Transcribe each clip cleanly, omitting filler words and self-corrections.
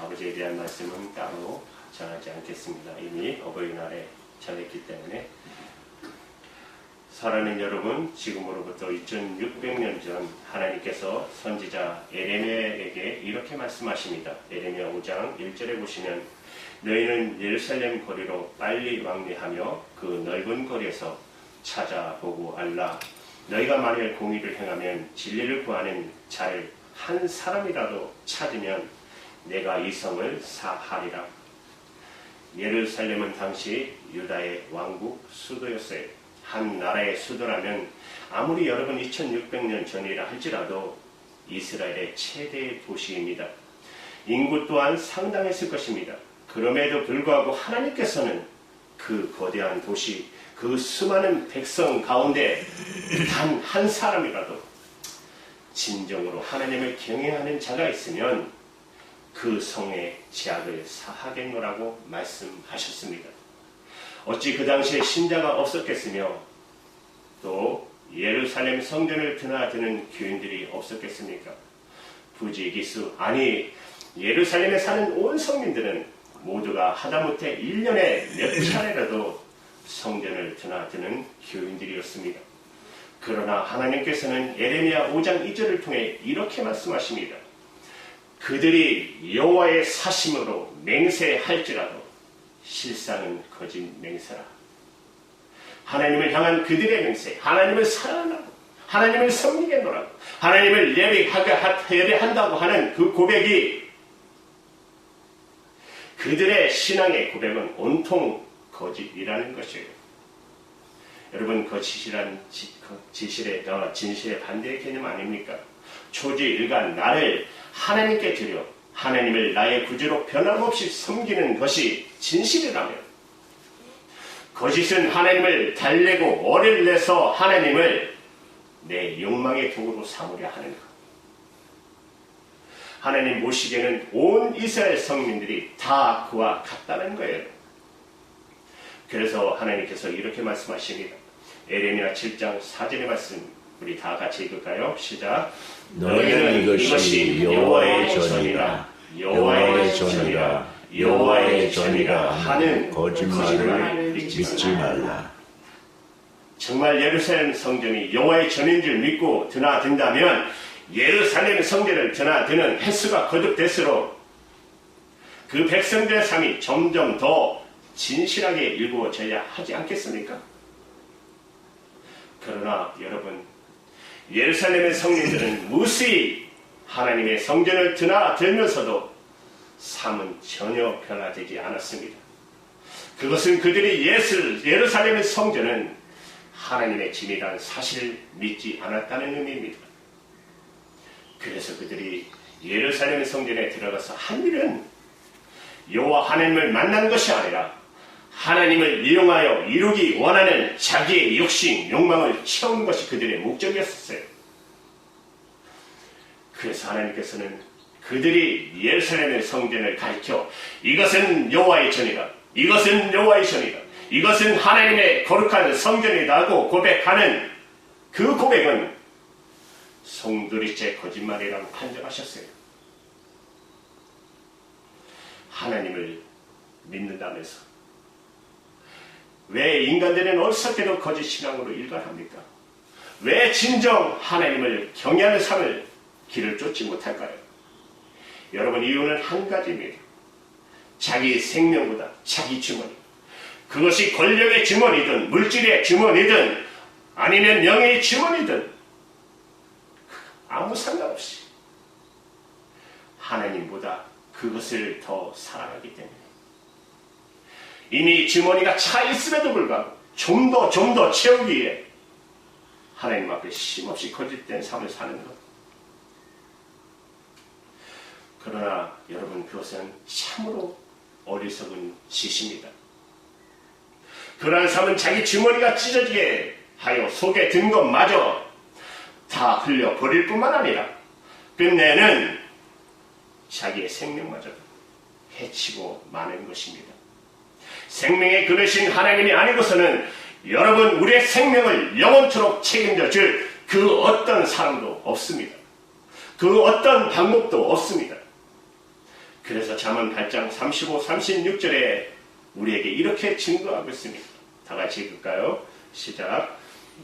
아버지에 대한 말씀은 따로 전하지 않겠습니다. 이미 어버이날에 전했기 때문에. 사랑하는 여러분, 지금으로부터 2600년 전 하나님께서 선지자 에레미야에게 이렇게 말씀하십니다. 에레미야 5장 1절에 보시면 너희는 예루살렘 거리로 빨리 왕래하며 그 넓은 거리에서 찾아보고 알라. 너희가 만일 공의를 행하면 진리를 구하는 자를 한 사람이라도 찾으면 내가 이 성을 사하리라. 예루살렘은 당시 유다의 왕국 수도였어요. 한 나라의 수도라면 아무리 여러분 2600년 전이라 할지라도 이스라엘의 최대 도시입니다. 인구 또한 상당했을 것입니다. 그럼에도 불구하고 하나님께서는 그 거대한 도시, 그 수많은 백성 가운데 단 한 사람이라도 진정으로 하나님을 경외하는 자가 있으면 그 성의 죄악을 사하겠노라고 말씀하셨습니다. 어찌 그 당시에 신자가 없었겠으며 또 예루살렘 성전을 드나드는 교인들이 없었겠습니까? 부지기수, 아니 예루살렘에 사는 온 성민들은 모두가 하다못해 1년에 몇 차례라도 성전을 드나드는 교인들이었습니다. 그러나 하나님께서는 예레미야 5장 2절을 통해 이렇게 말씀하십니다. 그들이 여호와의 사심으로 맹세할지라도 실상은 거짓 맹세라. 하나님을 향한 그들의 맹세, 하나님을 사랑하고 하나님을 섬기겠노라고 하나님을 예배한다고 하는 그 고백이, 그들의 신앙의 고백은 온통 거짓이라는 것이에요. 여러분, 거짓이란 진실의 반대의 개념 아닙니까? 초지일간 나를 하나님께 드려 하나님을 나의 구주로 변함없이 섬기는 것이 진실이라면, 거짓은 하나님을 달래고 어를 내서 하나님을 내 욕망의 도구로 삼으려 하는 것. 하나님 보시기에는 온 이스라엘 성민들이 다 그와 같다는 거예요. 그래서 하나님께서 이렇게 말씀하십니다. 에레미야 7장 4절의 말씀 우리 다 같이 읽을까요? 시작. 너희는 이것이 여호와의 전이라, 여호와의 전이라, 여호와의 전이라 하는 거짓말을 믿지 말라. 정말 예루살렘 성전이 여호와의 전인 줄 믿고 드나든다면 예루살렘 성전을 드나드는 횟수가 거듭될수록 그 백성들의 삶이 점점 더 진실하게 이루어져야 하지 않겠습니까? 그러나 여러분, 예루살렘의 성민들은 무수히 하나님의 성전을 드나들면서도 삶은 전혀 변화되지 않았습니다. 그것은 그들이 예루살렘의 성전은 하나님의 집이라는 사실을 믿지 않았다는 의미입니다. 그래서 그들이 예루살렘의 성전에 들어가서 한 일은 여호와 하나님을 만난 것이 아니라 하나님을 이용하여 이루기 원하는 자기의 욕심, 욕망을 채우는 것이 그들의 목적이었어요. 그래서 하나님께서는 그들이 예루살렘의 성전을 가리켜 이것은 여호와의 전이다, 이것은 여호와의 전이다, 이것은 하나님의 거룩한 성전이다 하고 고백하는 그 고백은 송두리째 거짓말이라고 판정하셨어요. 하나님을 믿는다면서 왜 인간들은 어리석게도 거짓 신앙으로 일관합니까? 왜 진정 하나님을 경외하는 삶을 길을 쫓지 못할까요? 여러분, 이유는 한 가지입니다. 자기 생명보다 자기 주머니, 그것이 권력의 주머니든 물질의 주머니든 아니면 명예의 주머니든 아무 상관없이 하나님보다 그것을 더 사랑하기 때문에 이미 주머니가 차 있음에도 불구하고 좀 더 채우기 위해 하나님 앞에 쉼없이 거짓된 삶을 사는 것. 그러나 여러분, 그것은 참으로 어리석은 짓입니다. 그러한 삶은 자기 주머니가 찢어지게 하여 속에 든 것마저 다 흘려버릴 뿐만 아니라 끝내는 자기의 생명마저도 해치고 마는 것입니다. 생명의 그릇인 하나님이 아니고서는 여러분, 우리의 생명을 영원토록 책임져 줄 그 어떤 사람도 없습니다. 그 어떤 방법도 없습니다. 그래서 잠언 8장 35, 36절에 우리에게 이렇게 증거하고 있습니다. 다 같이 읽을까요? 시작.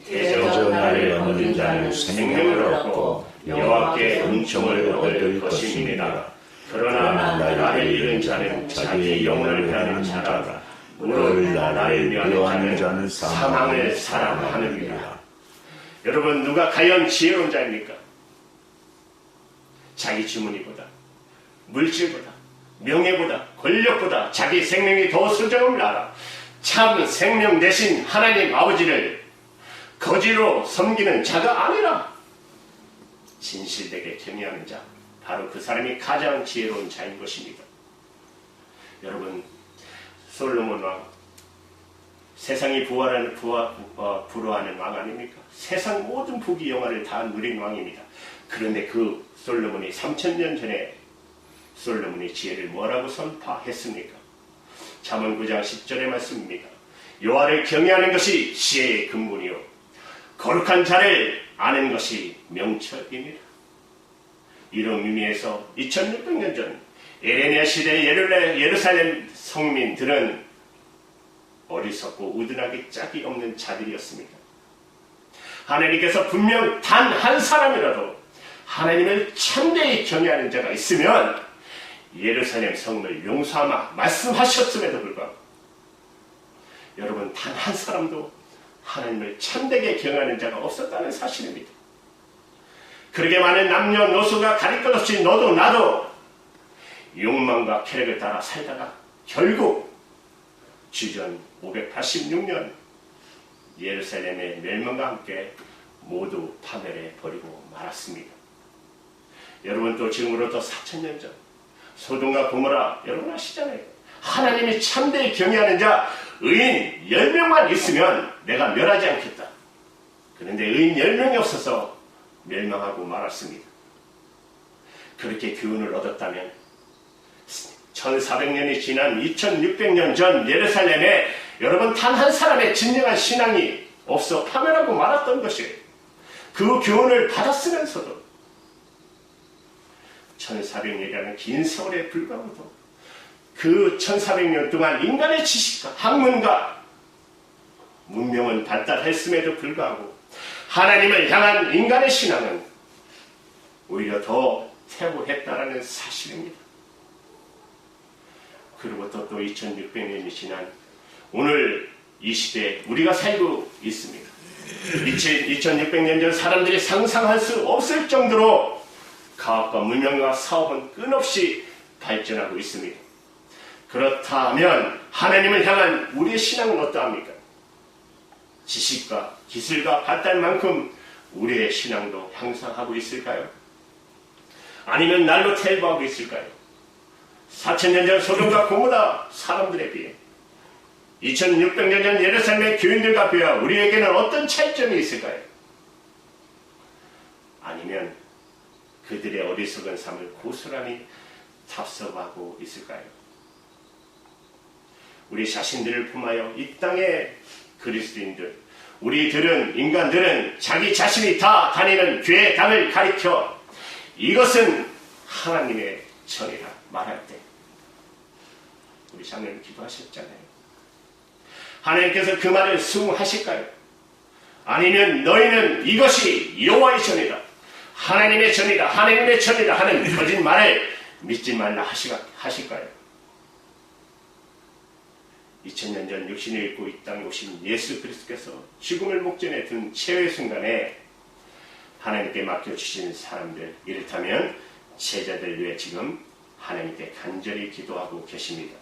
대저 나를 얻는 자는 생명을 얻고 여호와께 은총을 얻을 것입니다. 그러나 나를 잃은 자는 자기 영혼을 베하는 자라. 무릇 나를 멸하는 자는 사망을 사랑하느니라. 여러분, 누가 과연 지혜로운 자입니까? 자기 주머니보다, 물질보다, 명예보다, 권력보다 자기 생명이 더 소중함을 알아 참 생명 대신 하나님 아버지를 거지로 섬기는 자가 아니라 진실되게 경외하는 자, 바로 그 사람이 가장 지혜로운 자인 것입니다. 여러분, 솔로몬 왕, 세상이 부러워하는 왕 아닙니까? 세상 모든 부귀 영화를 다 누린 왕입니다. 그런데 그 솔로몬이 3000년 전에 솔로몬의 지혜를 뭐라고 선포했습니까? 잠언 9장 10절의 말씀입니다. 여호와를 경외하는 것이 지혜의 근본이요 거룩한 자를 아는 것이 명철입니다. 이런 의미에서 2600년 전 에레미야 시대의 예루살렘 성민들은 어리석고 의둔하기 짝이 없는 자들이었습니다. 하나님께서 분명 단 한 사람이라도 하나님을 참되이 경외하는 자가 있으면 예루살렘 성을 용서하마 말씀하셨음에도 불구하고 여러분, 단 한 사람도 하나님을 참되게 경외하는 자가 없었다는 사실입니다. 그렇게 많은 남녀노소가 가릴 것 없이 너도 나도 욕망과 쾌락을 따라 살다가 결국 주전 586년 예루살렘의 멸망과 함께 모두 파멸해 버리고 말았습니다. 여러분, 또 지금으로부터 4000년 전 소돔과 고모라 여러분 아시잖아요. 하나님이 참되이 경외하는 자 의인 10명만 있으면 내가 멸하지 않겠다. 그런데 의인 10명이 없어서 멸망하고 말았습니다. 그렇게 교훈을 얻었다면 1400년이 지난 2600년 전 예루살렘에 여러분 단 한 사람의 진정한 신앙이 없어 파멸하고 말았던 것이에요. 그 교훈을 받았으면서도 1400년이라는 긴 세월에 불과하고도 그 1400년 동안 인간의 지식과 학문과 문명은 발달했음에도 불구하고 하나님을 향한 인간의 신앙은 오히려 더 퇴보했다라는 사실입니다. 그로부터 또 2600년이 지난 오늘 이 시대에 우리가 살고 있습니다. 2600년 전 사람들이 상상할 수 없을 정도로 과학과 문명과 사업은 끝없이 발전하고 있습니다. 그렇다면 하나님을 향한 우리의 신앙은 어떠합니까? 지식과 기술과 발달만큼 우리의 신앙도 향상하고 있을까요? 아니면 날로 퇴보하고 있을까요? 4000년 전 소돔과 고모라 사람들에 비해 2600년 전 예루살렘의 교인들과 비하 우리에게는 어떤 차이점이 있을까요? 아니면 그들의 어리석은 삶을 고스란히 답습하고 있을까요? 우리 자신들을 품하여 이 땅의 그리스도인들, 우리들은, 인간들은 자기 자신이 다 다니는 교회 당을 가리켜 이것은 하나님의 전이라 말할 때 우리 자매는 기도하셨잖아요. 하나님께서 그 말을 수긍하실까요? 아니면 너희는 이것이 여호와의 전이다, 하나님의 전이다, 하나님의 전이다 하는 거짓말을 믿지 말라 하실까요? 2000년 전 육신을 입고 이 땅에 오신 예수 그리스도께서 죽음을 목전에 둔 최후의 순간에 하나님께 맡겨주신 사람들, 이를테면 제자들 위해 지금 하나님께 간절히 기도하고 계십니다.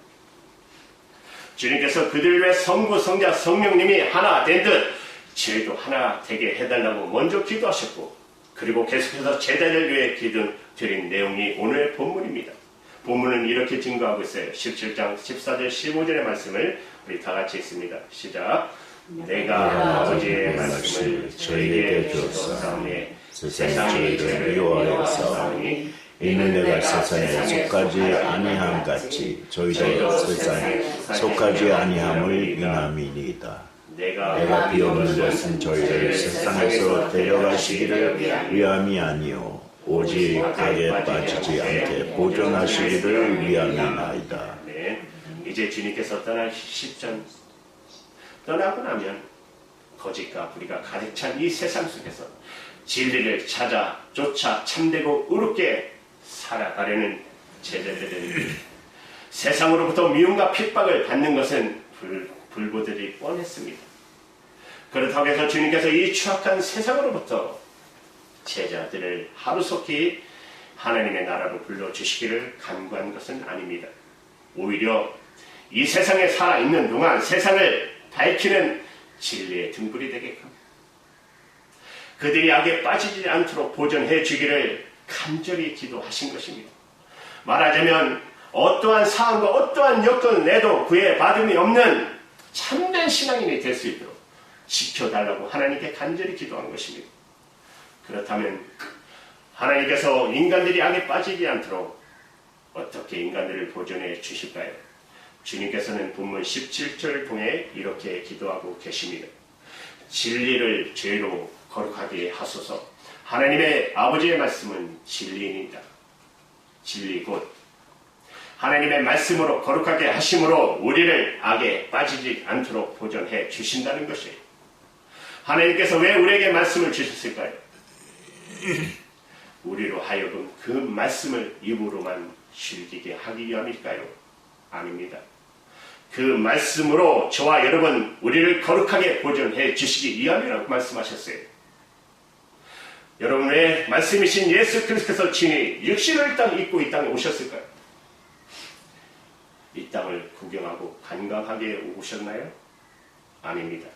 주님께서 그들 위해 성부, 성자, 성령님이 하나 된 듯 저희도 하나 되게 해달라고 먼저 기도하셨고, 그리고 계속해서 제자들 위해 기도 드린 내용이 오늘의 본문입니다. 본문은 이렇게 증거하고 있어요. 17장 14절 15절의 말씀을 우리 다 같이 읽습니다. 시작. 내가 아버지의 말씀을 저에게 주었사오니 세상이 저를 미워하였사오니 이는 내가 세상에 속하지 아니함 같이 저희도 세상에 속하지 아니함을 인함이니이다. 내가 비옵는 것은 저희를 세상에서 데려가시기를 위함이 아니요 오직 악에 빠지지 않게 보존하시기를 위함이나이다. 네. 이제 주님께서 떠나시기 전 떠나고 나면 거짓과 불의가 가득 찬 이 세상 속에서 진리를 찾아 쫓아 참되고 의롭게 살아가려는 제자들은 세상으로부터 미움과 핍박을 받는 것은 불보듯이 뻔했습니다. 그렇다고 해서 주님께서 이 추악한 세상으로부터 제자들을 하루속히 하나님의 나라로 불러주시기를 간구한 것은 아닙니다. 오히려 이 세상에 살아있는 동안 세상을 밝히는 진리의 등불이 되게끔 그들이 악에 빠지지 않도록 보존해 주기를 간절히 기도하신 것입니다. 말하자면 어떠한 상황과 어떠한 여건을 내도 구애받음이 없는 참된 신앙인이 될 수 있도록 지켜달라고 하나님께 간절히 기도한 것입니다. 그렇다면 하나님께서 인간들이 악에 빠지지 않도록 어떻게 인간들을 보존해 주실까요? 주님께서는 본문 17절을 통해 이렇게 기도하고 계십니다. 진리를 죄로 거룩하게 하소서. 하나님의 아버지의 말씀은 진리입니다. 진리 곧 하나님의 말씀으로 거룩하게 하심으로 우리를 악에 빠지지 않도록 보존해 주신다는 것이에요. 하나님께서 왜 우리에게 말씀을 주셨을까요? 우리로 하여금 그 말씀을 입으로만 즐기게 하기 위함일까요? 아닙니다. 그 말씀으로 저와 여러분 우리를 거룩하게 보존해 주시기 위함이라고 말씀하셨어요. 여러분 왜 말씀이신 예수 그리스도께서 친히 육신을 입고 이 땅에 오셨을까요? 이 땅을 구경하고 관광하게 오셨나요? 아닙니다.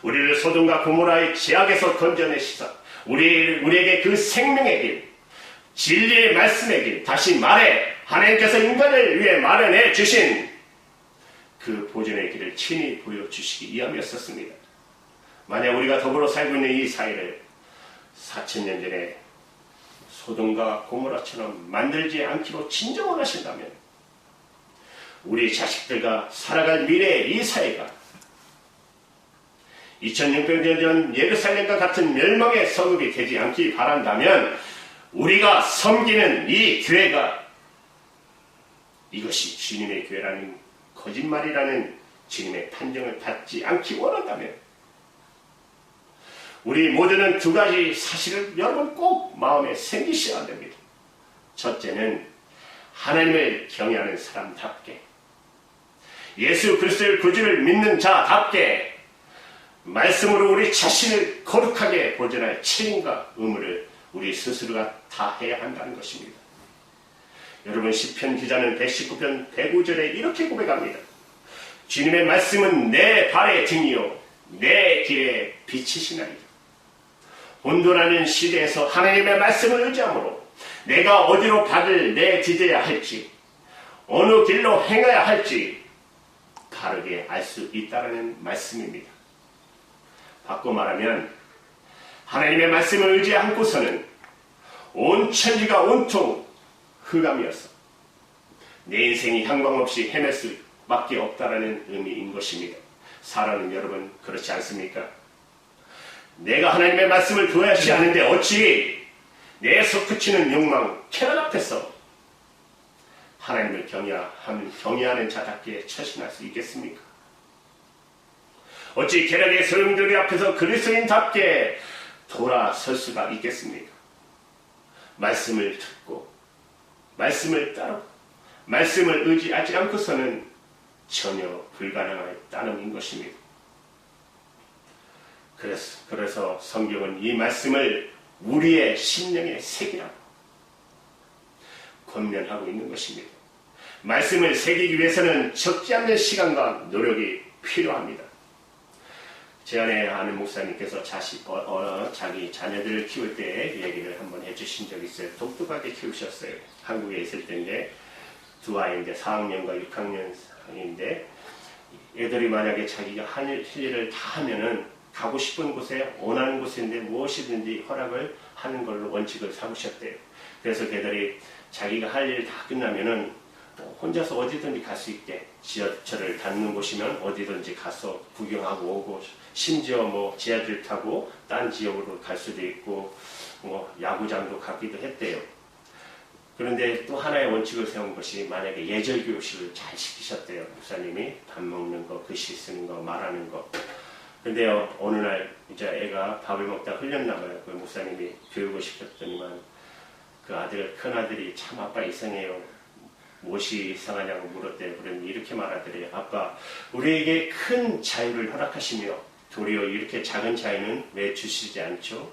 우리를 소돔과 고모라의 죄악에서 건져내시사 우리에게 그 생명의 길, 진리의 말씀의 길, 다시 말해 하나님께서 인간을 위해 마련해 주신 그 보존의 길을 친히 보여주시기 위함이었습니다. 만약 우리가 더불어 살고 있는 이 사회를 4000년 전에 소돔과 고모라처럼 만들지 않기로 진정 원하신다면 우리 자식들과 살아갈 미래의 이 사회가 2600년 전 예루살렘과 같은 멸망의 성읍이 되지 않기 바란다면 우리가 섬기는 이 교회가 이것이 주님의 교회라는 거짓말이라는 주님의 판정을 받지 않기 원한다면 우리 모두는 두 가지 사실을 여러분 꼭 마음에 새기셔야 됩니다. 첫째는 하나님을 경외하는 사람답게 예수 그리스도의 구주를 믿는 자답게 말씀으로 우리 자신을 거룩하게 보존할 책임과 의무를 우리 스스로가 다 해야 한다는 것입니다. 여러분 시편 기자는 119편 105절에 이렇게 고백합니다. 주님의 말씀은 내 발의 등이요 내 길의 빛이시나이다. 혼돈하는 시대에서 하나님의 말씀을 의지함으로 내가 어디로 발을 내디뎌야 할지 어느 길로 행해야 할지 바르게 알 수 있다는 말씀입니다. 바꿔 말하면 하나님의 말씀을 의지 않고서는 온 천지가 온통 흑암이어서 내 인생이 향방 없이 헤맬 수밖에 없다라는 의미인 것입니다. 사랑하는 여러분 그렇지 않습니까? 내가 하나님의 말씀을 좋아하지 않는데 어찌 내 솟구치는 욕망 캐럿 앞에서 하나님을 경외하는 자답게 처신할 수 있겠습니까? 어찌 계략의 소용돌이 앞에서 그리스도인답게 돌아설 수가 있겠습니까? 말씀을 듣고 말씀을 따르고 말씀을 의지하지 않고서는 전혀 불가능할 따름인 것입니다. 그래서 성경은 이 말씀을 우리의 심령에 새기라고 권면하고 있는 것입니다. 말씀을 새기기 위해서는 적지 않는 시간과 노력이 필요합니다. 제 안에 아는 목사님께서 자기 자녀들을 키울 때 얘기를 한번 해주신 적이 있어요. 독특하게 키우셨어요. 한국에 있을 때인데 두 아이인데 4학년과 6학년인데 애들이 만약에 자기가 할 일을 다 하면은 가고 싶은 곳에 원하는 곳인데 무엇이든지 허락을 하는 걸로 원칙을 삼으셨대요. 그래서 걔들이 자기가 할 일 다 끝나면은 혼자서 어디든지 갈 수 있게 지하철을 닿는 곳이면 어디든지 가서 구경하고 오고 심지어 뭐 지하철 타고 딴 지역으로 갈 수도 있고 야구장도 가기도 했대요. 그런데 또 하나의 원칙을 세운 것이 만약에 예절 교실을 잘 시키셨대요. 목사님이 밥 먹는 거, 글씨 쓰는 거, 말하는 거. 근데요, 어느 날 이제 애가 밥을 먹다 흘렸나 봐요. 그 목사님이 교육을 시켰더니만 그 아들, 큰 아들이 참 아빠 이상해요. 무엇이 이상하냐고 물었대요. 그러니 이렇게 말하더래요. 아빠, 우리에게 큰 자유를 허락하시며 도리어 이렇게 작은 자유는 왜 주시지 않죠?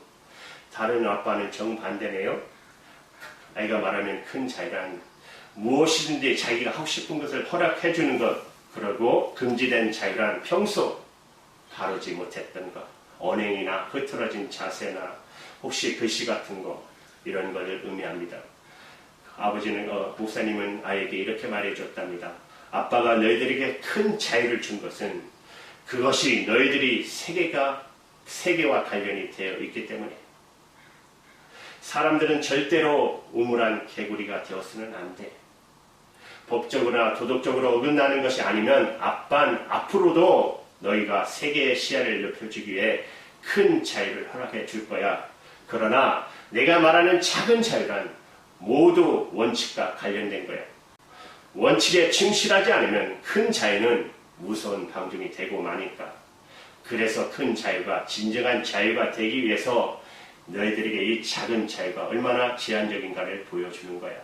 다른 아빠는 정반대네요. 아이가 말하면 큰 자유란 무엇이든지 자기가 하고 싶은 것을 허락해 주는 것, 그리고 금지된 자유란 평소 다루지 못했던 것, 언행이나 흐트러진 자세나 혹시 글씨 같은 거, 이런 것을 의미합니다. 아버지는 목사님은 아이에게 이렇게 말해줬답니다. 아빠가 너희들에게 큰 자유를 준 것은 그것이 너희들이 세계와 관련이 되어 있기 때문에 사람들은 절대로 우물한 개구리가 되어서는 안 돼. 법적으로나 도덕적으로 어긋나는 것이 아니면 앞으로도 너희가 세계의 시야를 넓혀주기 위해 큰 자유를 허락해 줄 거야. 그러나 내가 말하는 작은 자유란 모두 원칙과 관련된 거야. 원칙에 충실하지 않으면 큰 자유는 무서운 방종이 되고 마니까. 그래서 큰 자유가 진정한 자유가 되기 위해서 너희들에게 이 작은 자유가 얼마나 제한적인가를 보여주는 거야.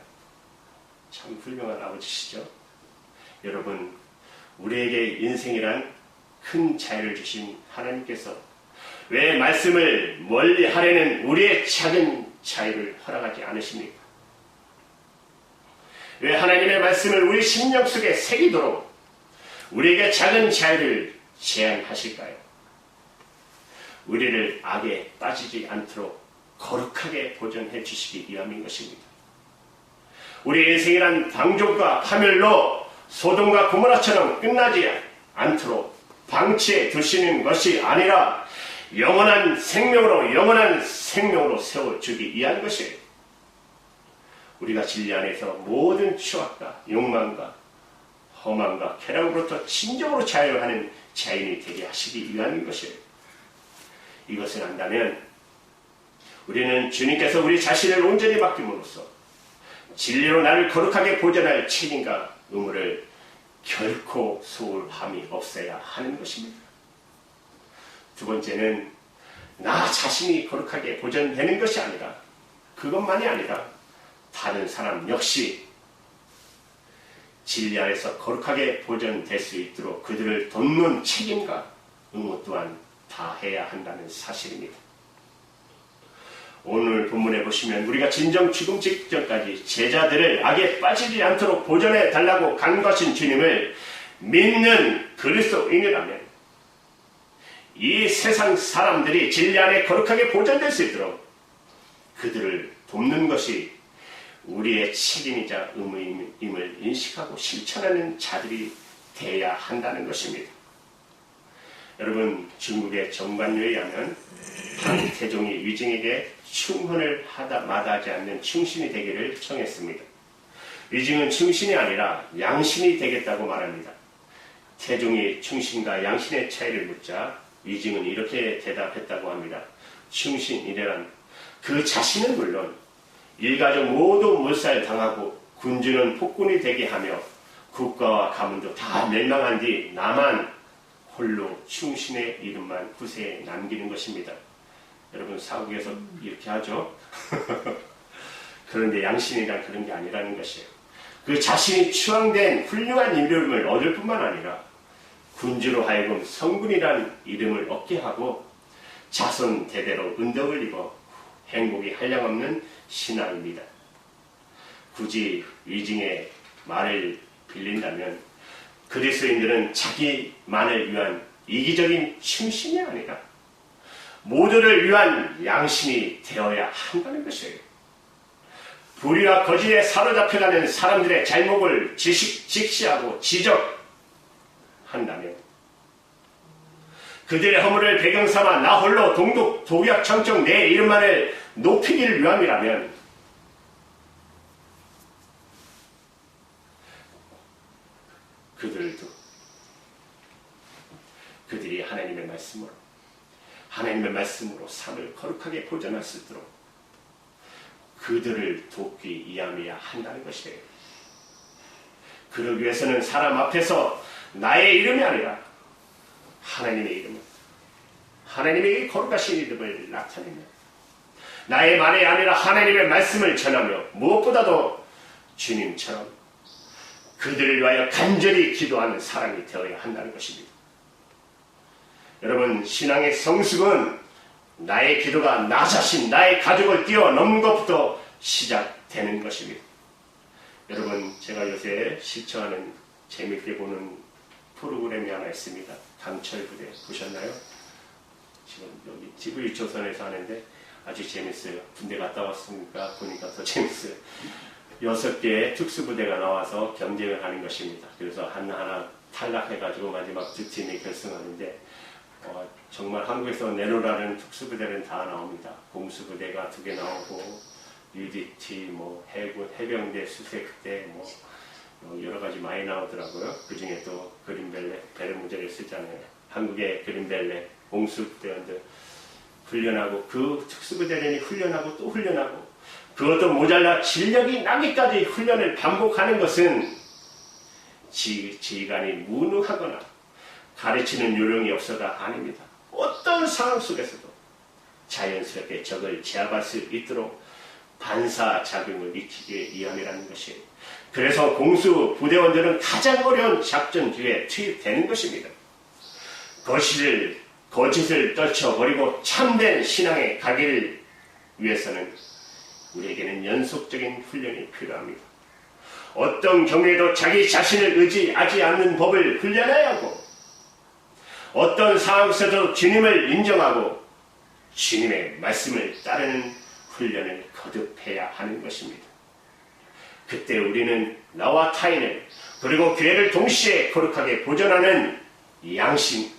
참 훌륭한 아버지시죠. 여러분, 우리에게 인생이란 큰 자유를 주신 하나님께서 왜 말씀을 멀리 하려는 우리의 작은 자유를 허락하지 않으십니까? 왜 하나님의 말씀을 우리 심령 속에 새기도록 우리에게 작은 자유를 제한하실까요? 우리를 악에 빠지지 않도록 거룩하게 보존해 주시기 위함인 것입니다. 우리 인생이란 방종과 파멸로 소돔과 고모라처럼 끝나지 않도록 방치해 두시는 것이 아니라 영원한 생명으로 세워주기 위한 것이에요. 우리가 진리 안에서 모든 추악과 욕망과 험함과 쾌락으로부터 진정으로 자유하는 자연이 되게 하시기 위한 것이에요. 이것을 안다면 우리는 주님께서 우리 자신을 온전히 맡김으로써 진리로 나를 거룩하게 보존할 책임과 의무를 결코 소홀함이 없어야 하는 것입니다. 두 번째는 나 자신이 거룩하게 보존되는 것이 아니라 그것만이 아니라 다른 사람 역시 진리 안에서 거룩하게 보존될 수 있도록 그들을 돕는 책임과 의무 또한 다 해야 한다는 사실입니다. 오늘 본문에 보시면 우리가 진정 죽음 직전까지 제자들을 악에 빠지지 않도록 보존해 달라고 간구하신 주님을 믿는 그리스도인이라면 이 세상 사람들이 진리 안에 거룩하게 보존될 수 있도록 그들을 돕는 것이 우리의 책임이자 의무임을 인식하고 실천하는 자들이 돼야 한다는 것입니다. 여러분, 중국의 정관료에 의하면 태종이 위증에게 충헌을 마다하지 않는 충신이 되기를 청했습니다. 위증은 충신이 아니라 양신이 되겠다고 말합니다. 태종이 충신과 양신의 차이를 묻자 위증은 이렇게 대답했다고 합니다. 충신이란 그 자신은 물론 일가족 모두 몰살당하고 군주는 폭군이 되게 하며 국가와 가문도 다 멸망한 뒤 나만 홀로 충신의 이름만 후세에 남기는 것입니다. 여러분, 사국에서 이렇게 하죠. 그런데 양신이란 그런 게 아니라는 것이에요. 그 자신이 추앙된 훌륭한 이름을 얻을 뿐만 아니라 군주로 하여금 성군이란 이름을 얻게 하고 자손 대대로 은덕을 입어 행복이 한량없는 신하입니다. 굳이 위증의 말을 빌린다면 그리스도인들은 자기만을 위한 이기적인 충신이 아니라 모두를 위한 양심이 되어야 한다는 것이에요. 불의와 거짓에 사로잡혀가는 사람들의 잘못을 직시하고 지적한다면 그들의 허물을 배경삼아 나 홀로 동독 도약 청청 내 이름만을 높이기를 위함이라면 그들이 하나님의 말씀으로 삶을 거룩하게 보존할 수 있도록 그들을 돕기 위함이야 한다는 것이에요. 그러기 위해서는 사람 앞에서 나의 이름이 아니라 하나님의 이름, 하나님의 거룩하신 이름을 나타내며 나의 말이 아니라 하나님의 말씀을 전하며 무엇보다도 주님처럼 그들을 위하여 간절히 기도하는 사람이 되어야 한다는 것입니다. 여러분, 신앙의 성숙은 나의 기도가 나 자신, 나의 가족을 뛰어넘는 것부터 시작되는 것입니다. 여러분, 제가 요새 시청하는 재밌게 보는 프로그램이 하나 있습니다. 강철부대 보셨나요? 지금 여기 TV조선에서 하는데 아주 재밌어요. 군대 갔다 왔으니까 보니까 더 재밌어요. 6개의 특수부대가 나와서 경쟁을 하는 것입니다. 그래서 하나 탈락해가지고 마지막 2팀이 결승하는데 정말 한국에서 내놓으라는 특수부대는 다 나옵니다. 공수부대가 2개 나오고 UDT, 해군, 해병대, 수색대, 여러 가지 많이 나오더라고요. 그 중에 또 그린벨레, 베르무드를 쓰잖아요. 한국의 그린벨레, 공수부대원들 훈련하고 그 특수부대원이 훈련하고 또 훈련하고 그것도 모자라 진력이 나기까지 훈련을 반복하는 것은 지휘관이 무능하거나 가르치는 요령이 없어가 아닙니다. 어떤 상황 속에서도 자연스럽게 적을 제압할 수 있도록 반사작용을 익히기 위함이라는 것이에요. 그래서 공수 부대원들은 가장 어려운 작전기에 투입되는 것입니다. 거짓을 떨쳐버리고 참된 신앙에 가기를 위해서는 우리에게는 연속적인 훈련이 필요합니다. 어떤 경우에도 자기 자신을 의지하지 않는 법을 훈련해야 하고 어떤 상황에서도 주님을 인정하고 주님의 말씀을 따르는 훈련을 거듭해야 하는 것입니다. 그때 우리는 나와 타인을 그리고 교회를 동시에 거룩하게 보존하는 양심,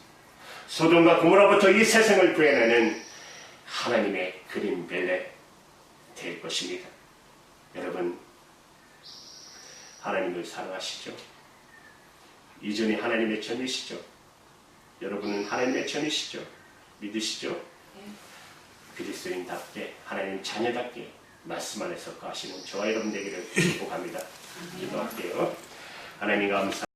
소돔과 고모라부터 이 세상을 구해내는 하나님의 그린벨레 될 것입니다. 여러분, 하나님을 사랑하시죠? 이전이 하나님의 전이시죠? 여러분은 하나님의 전이시죠? 믿으시죠? 그리스도인답게 하나님 자녀답게 말씀 안에서 거하시는 저와 여러분 되기를 축복합니다. 기도할게요. 하나님 감사